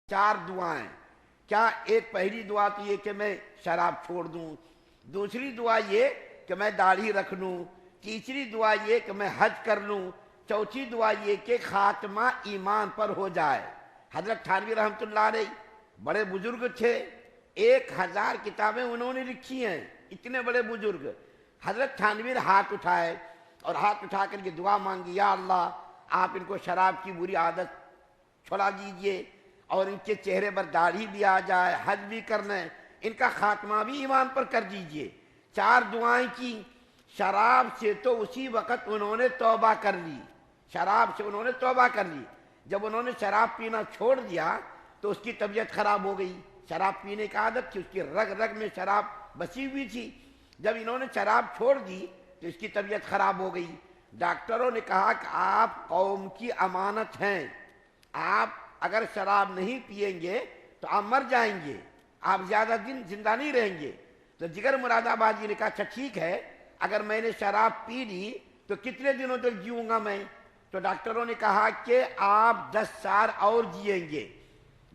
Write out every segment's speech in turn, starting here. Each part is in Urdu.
چار دعائیں. کیا ایک پہلی دعا تو یہ کہ میں شراب چھوڑ دوں، دوسری دعا یہ کہ میں داڑھی رکھ لوں، تیسری دعا یہ کہ میں حج کر لوں، چوتھی دعا یہ کہ خاتمہ ایمان پر ہو جائے. حضرت تھانوی رحمۃ اللہ علیہ بڑے بزرگ تھے، 1000 کتابیں انہوں نے لکھی ہیں، اتنے بڑے بزرگ. حضرت تھانوی نے ہاتھ اٹھائے اور ہاتھ اٹھا کر کے دعا مانگی، یا اللہ آپ ان کو شراب کی بری عادت چھڑا دیجئے اور ان کے چہرے پر داڑھی بھی آ جائے، حج بھی کرنا ہے، ان کا خاتمہ بھی ایمان پر کر دیجئے. 4 دعائیں کی. شراب سے تو اسی وقت انہوں نے توبہ کر لی، شراب سے انہوں نے توبہ کر لی. جب انہوں نے شراب پینا چھوڑ دیا تو اس کی طبیعت خراب ہو گئی. شراب پینے کی عادت تھی، اس کی رگ رگ میں شراب بسی ہوئی تھی. جب انہوں نے شراب چھوڑ دی تو اس کی طبیعت خراب ہو گئی. ڈاکٹروں نے کہا کہ آپ قوم کی امانت ہیں، آپ اگر شراب نہیں پئیں گے تو آپ مر جائیں گے، آپ زیادہ دن زندہ نہیں رہیں گے. تو جگر مراد آبادی نے کہا اچھا ٹھیک ہے، اگر میں نے شراب پی لی تو کتنے دنوں تک جیوں گا میں؟ تو ڈاکٹروں نے کہا کہ آپ 10 سال اور جئیں گے،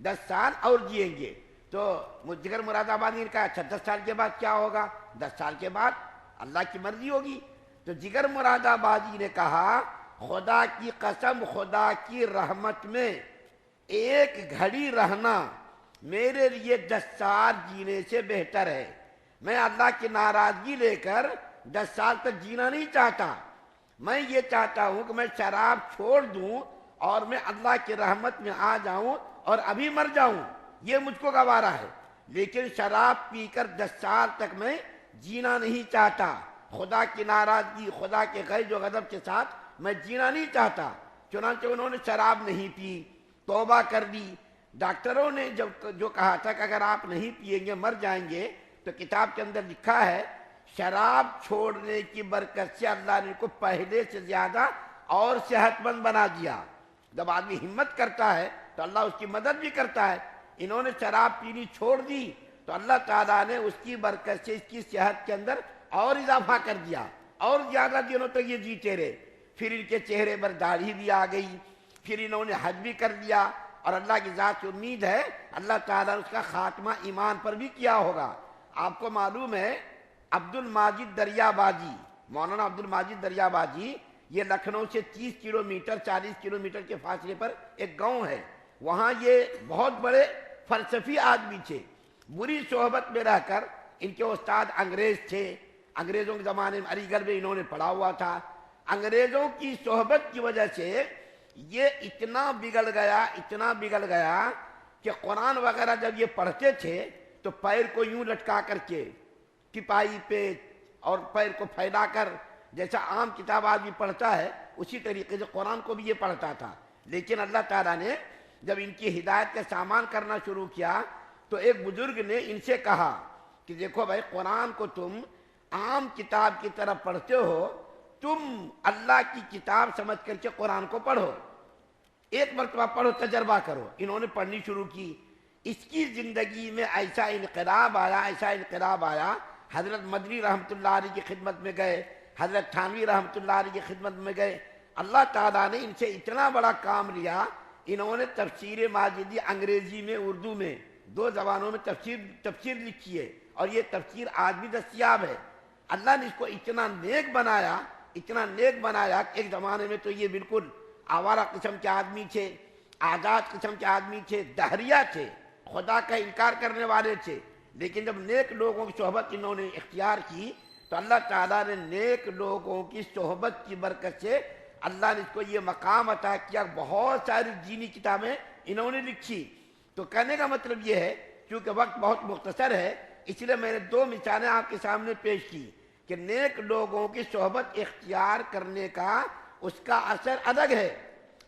10 سال اور جئیں گے. تو جگر مراد آبادی نے کہا اچھا 10 سال کے بعد کیا ہوگا؟ 10 سال کے بعد اللہ کی مرضی ہوگی. تو جگر مراد آبادی نے کہا خدا کی قسم، خدا کی رحمت میں ایک گھڑی رہنا میرے لیے 10 سال جینے سے بہتر ہے. میں اللہ کی ناراضگی لے کر 10 سال تک جینا نہیں چاہتا. میں یہ چاہتا ہوں کہ میں شراب چھوڑ دوں اور میں اللہ کی رحمت میں آ جاؤں اور ابھی مر جاؤں، یہ مجھ کو گوارا ہے. لیکن شراب پی کر 10 سال تک میں جینا نہیں چاہتا. خدا کی ناراضگی، خدا کے غضب و غضب کے ساتھ میں جینا نہیں چاہتا. چنانچہ انہوں نے شراب نہیں پی، توبہ کر دی. ڈاکٹروں نے جو کہا تھا کہ اگر آپ نہیں پئیں گے مر جائیں گے، تو کتاب کے اندر لکھا ہے شراب چھوڑنے کی برکت سے اللہ نے کو پہلے سے زیادہ اور صحت مند بنا دیا. جب آدمی ہمت کرتا ہے تو اللہ اس کی مدد بھی کرتا ہے. انہوں نے شراب پینی چھوڑ دی تو اللہ تعالیٰ نے اس کی برکت سے اس کی صحت کے اندر اور اضافہ کر دیا، اور زیادہ دنوں تک یہ جیتے رہے. پھر ان کے چہرے پر داڑھی بھی آ گئی، پھر انہوں نے حج بھی کر لیا، اور اللہ کی ذات سے امید ہے اللہ تعالیٰ نے اس کا خاتمہ ایمان پر بھی کیا ہوگا. آپ کو معلوم ہے عبد الماجد دریابادی، مولانا عبد الماجد دریابادی، یہ لکھنؤ سے 30 کلومیٹر 40 کلومیٹر کے فاصلے پر ایک گاؤں ہے. وہاں یہ بہت بڑے فلسفی آدمی تھے. بری صحبت میں رہ کر ان کے استاد انگریز تھے، انگریزوں کے زمانے میں علی گڑھ میں انہوں نے پڑھا ہوا تھا. انگریزوں کی صحبت کی وجہ سے یہ اتنا بگڑ گیا کہ قرآن وغیرہ جب یہ پڑھتے تھے تو پیر کو یوں لٹکا کر کے ٹپائی پہ اور پیر کو پھیلا کر، جیسا عام کتاب آدمی پڑھتا ہے اسی طریقے سے قرآن کو بھی یہ پڑھتا تھا. لیکن اللہ تعالیٰ نے جب ان کی ہدایت کا سامان کرنا شروع کیا تو ایک بزرگ نے ان سے کہا کہ دیکھو بھائی، قرآن کو تم عام کتاب کی طرح پڑھتے ہو، تم اللہ کی کتاب سمجھ کر کے قرآن کو پڑھو، ایک مرتبہ پڑھو، تجربہ کرو. انہوں نے پڑھنی شروع کی. اس کی زندگی میں ایسا انقلاب آیا. حضرت مدنی رحمۃ اللہ علیہ کی خدمت میں گئے، حضرت تھانوی رحمۃ اللہ علیہ کی خدمت میں گئے. اللہ تعالیٰ نے ان سے اتنا بڑا کام لیا، انہوں نے تفسیر ماجدی انگریزی میں اردو میں 2 زبانوں میں تفسیر لکھی ہے، اور یہ تفسیر آج بھی دستیاب ہے. اللہ نے اس کو اتنا نیک بنایا کہ ایک زمانے میں تو یہ بالکل آوارہ قسم کے آدمی تھے، آزاد قسم کے آدمی تھے، دہریہ تھے، خدا کا انکار کرنے والے تھے. لیکن جب نیک لوگوں کی صحبت انہوں نے اختیار کی تو اللہ تعالیٰ نے نیک لوگوں کی صحبت کی برکت سے اللہ نے اس کو یہ مقام عطا کیا. بہت ساری دینی کتابیں انہوں نے لکھی. تو کہنے کا مطلب یہ ہے، کیونکہ وقت بہت مختصر ہے اس لیے میں نے 2 مثالیں آپ کے سامنے پیش کی کہ نیک لوگوں کی صحبت اختیار کرنے کا اس کا اثر الگ ہے،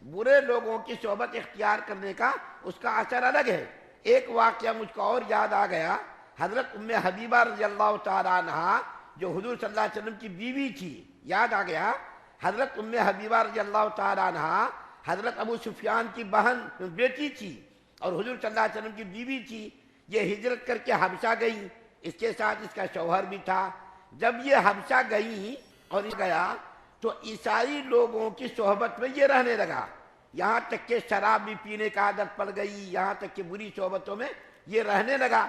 برے لوگوں کی صحبت اختیار کرنے کا اس کا اثر الگ ہے. ایک واقعہ مجھ کو اور یاد آ گیا. حضرت ام حبیبہ رضی اللہ تعالیٰ عنہا جو حضور صلی اللہ علیہ وسلم کی بیوی تھی، یاد آ گیا. حضرت ام حبیبہ رضی اللہ تعالیٰ عنہا حضرت ابو سفیان کی بیٹی تھی اور حضور صلی اللہ علیہ وسلم کی بیوی تھی. یہ ہجرت کر کے حبشہ گئی، اس کے ساتھ اس کا شوہر بھی تھا. جب یہ حبشہ گئی اور گیا تو عیسائی لوگوں کی صحبت میں یہ رہنے لگا. یہاں تک کہ شراب بھی پینے کا عادت پڑ گئی، یہاں تک کہ بری صحبتوں میں یہ رہنے لگا۔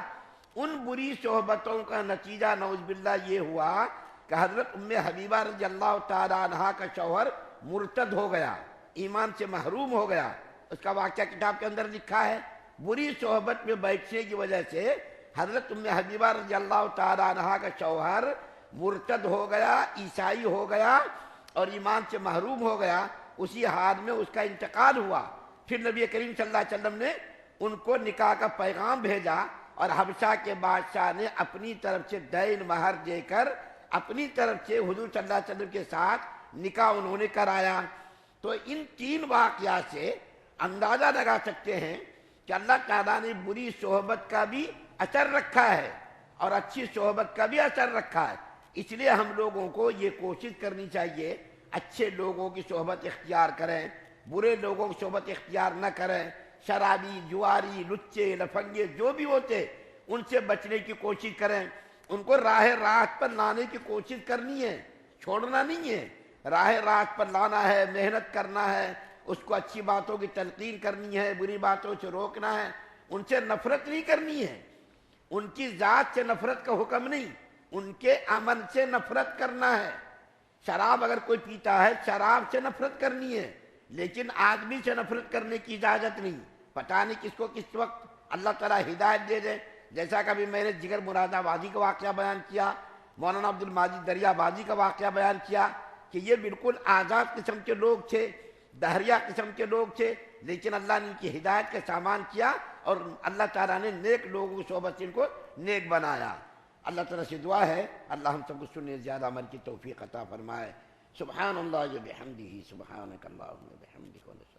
ان بری صحبتوں کا نتیجہ نعوذ باللہ یہ ہوا کہ حضرت ام حبیبہ رضی اللہ تعالی عنہا کا شوہر مرتد ہو گیا، ایمان سے محروم ہو گیا۔ اس کا واقعہ کتاب کے اندر لکھا ہے۔ بری صحبت میں بیٹھنے کی وجہ سے حضرت ام حبیبہ رضی اللہ تعالی عنہا کا شوہر مرتد ہو گیا، عیسائی ہو گیا اور ایمان سے محروم ہو گیا۔ اسی حال میں اس کا انتقال ہوا۔ پھر نبی کریم صلی اللہ علیہ وسلم نے ان کو نکاح کا پیغام بھیجا اور حبشہ کے بادشاہ نے اپنی طرف سے دین مہر دے کر اپنی طرف سے حضور صلی اللہ علیہ وسلم کے ساتھ نکاح انہوں نے کرایا۔ تو ان تین واقعات سے اندازہ لگا سکتے ہیں کہ اللہ تعالیٰ نے بری صحبت کا بھی اثر رکھا ہے اور اچھی صحبت کا بھی اثر رکھا ہے۔ اس لیے ہم لوگوں کو یہ کوشش کرنی چاہیے اچھے لوگوں کی صحبت اختیار کریں، برے لوگوں کی صحبت اختیار نہ کریں۔ شرابی، جواری، لچے، لفنگے جو بھی ہوتے ان سے بچنے کی کوشش کریں، ان کو راہ راست پر لانے کی کوشش کرنی ہے، چھوڑنا نہیں ہے۔ راہ راست پر لانا ہے، محنت کرنا ہے، اس کو اچھی باتوں کی تلقین کرنی ہے، بری باتوں سے روکنا ہے، ان سے نفرت نہیں کرنی ہے، ان کی ذات سے نفرت کا حکم نہیں، ان کے عمل سے نفرت کرنا ہے۔ شراب اگر کوئی پیتا ہے شراب سے نفرت کرنی ہے، لیکن آدمی سے نفرت کرنے کی اجازت نہیں۔ پتہ نہیں کس کو کس وقت اللہ تعالیٰ ہدایت دے دے۔ جیسا کہ ابھی میں نے جگر مراد آبادی کا واقعہ بیان کیا، مولانا عبد الماجد دریا بازی کا واقعہ بیان کیا کہ یہ بالکل آزاد قسم کے لوگ تھے، دہریہ قسم کے لوگ تھے، لیکن اللہ نے ان کی ہدایت کا سامان کیا اور اللہ تعالیٰ نے نیک لوگوں کی صحبت سے ان کو نیک بنایا۔ اللہ تعالیٰ سے دعا ہے اللہ ہم سب کو سننے زیادہ عمل کی توفیق عطا فرمائے۔ سبحان اللہ و بحمدہ، سبحانک اللہم و بحمدک۔